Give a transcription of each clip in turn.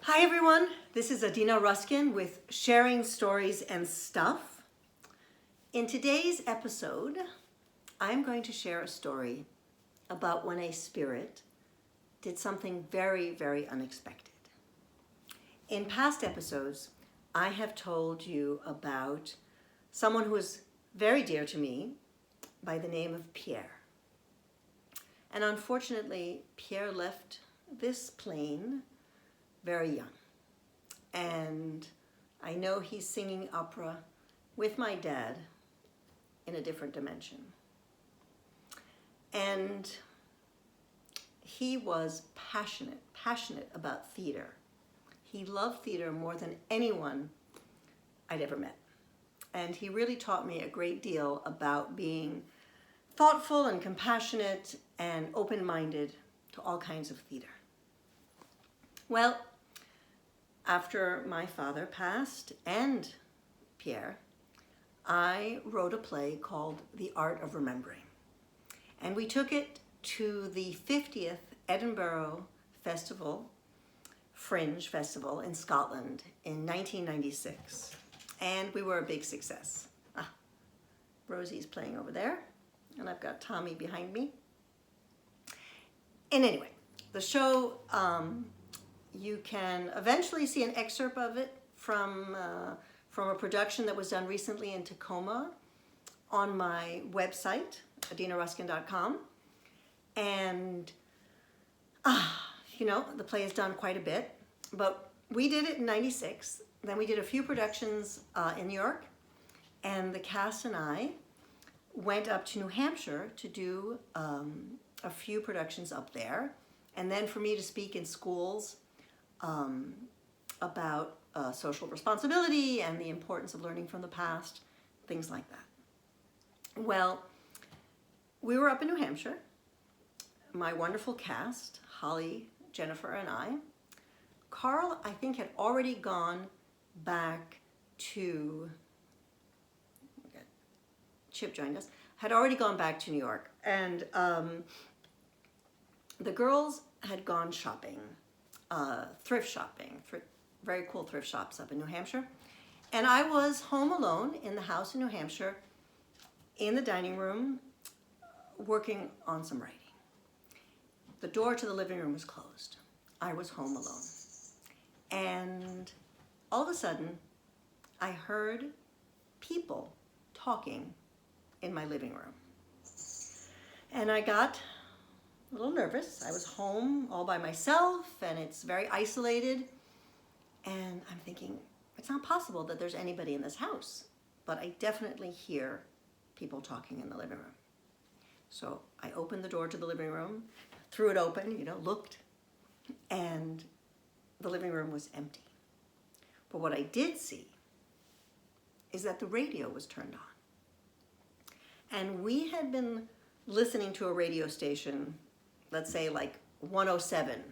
Hi everyone, this is Adina Ruskin with Sharing Stories and Stuff. In today's episode, I'm going to share a story about when a spirit did something very, very unexpected. In past episodes, I have told you about someone who is very dear to me by the name of Pierre. And unfortunately, Pierre left this plane very young. And I know he's singing opera with my dad in a different dimension. And he was passionate about theater. He loved theater more than anyone I'd ever met. And he really taught me a great deal about being thoughtful and compassionate and open-minded to all kinds of theater. Well, after my father passed and Pierre, I wrote a play called The Art of Remembering. And we took it to the 50th Edinburgh Festival, Fringe Festival in Scotland in 1996. And we were a big success. Rosie's playing over there, and I've got Tommy behind me. And anyway, the show, you can eventually see an excerpt of it from a production that was done recently in Tacoma on my website, adinaruskin.com. And, the play has done quite a bit, but we did it in 96. Then we did a few productions in New York, and the cast and I went up to New Hampshire to do a few productions up there, and then for me to speak in schools about social responsibility and the importance of learning from the past, things like that. Well, we were up in New Hampshire, my wonderful cast, Holly, Jennifer, and I. Carl, I think, had already gone back to, Chip joined us, had already gone back to New York. And the girls had gone shopping, thrift shopping, very cool thrift shops up in New Hampshire. And I was home alone in the house in New Hampshire, in the dining room, working on some writing. The door to the living room was closed. I was home alone. And all of a sudden, I heard people talking in my living room. And I got a little nervous. I was home all by myself, and it's very isolated. And I'm thinking, it's not possible that there's anybody in this house. But I definitely hear people talking in the living room. So I opened the door to the living room, threw it open, looked, and the living room was empty. But what I did see is that the radio was turned on. And we had been listening to a radio station, let's say like 107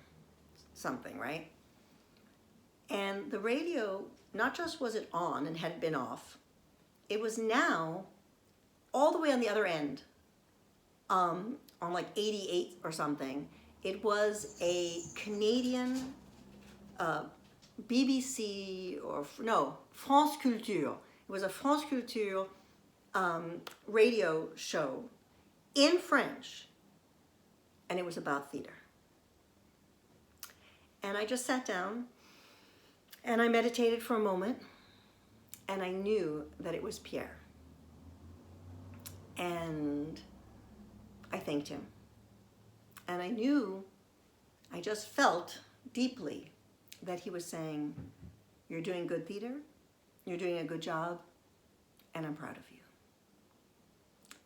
something, right? And the radio, not just was it on and had been off, it was now all the way on the other end, on like 88 or something. It was a Canadian BBC France Culture. It was a France Culture radio show in French, and it was about theater. And I just sat down and I meditated for a moment, and I knew that it was Pierre. And I thanked him. And I just felt deeply that he was saying, "You're doing good theater, you're doing a good job, and I'm proud of you."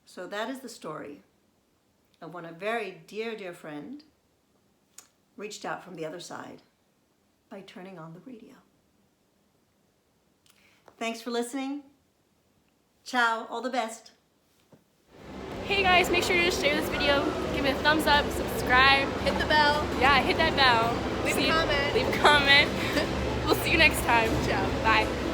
So that is the story of when a very dear, dear friend reached out from the other side by turning on the radio. Thanks for listening. Ciao, all the best. Hey guys, make sure to share this video, give it a thumbs up, subscribe. Hit the bell. Yeah, hit that bell. Leave a comment. Leave a comment. We'll see you next time. Ciao. Bye.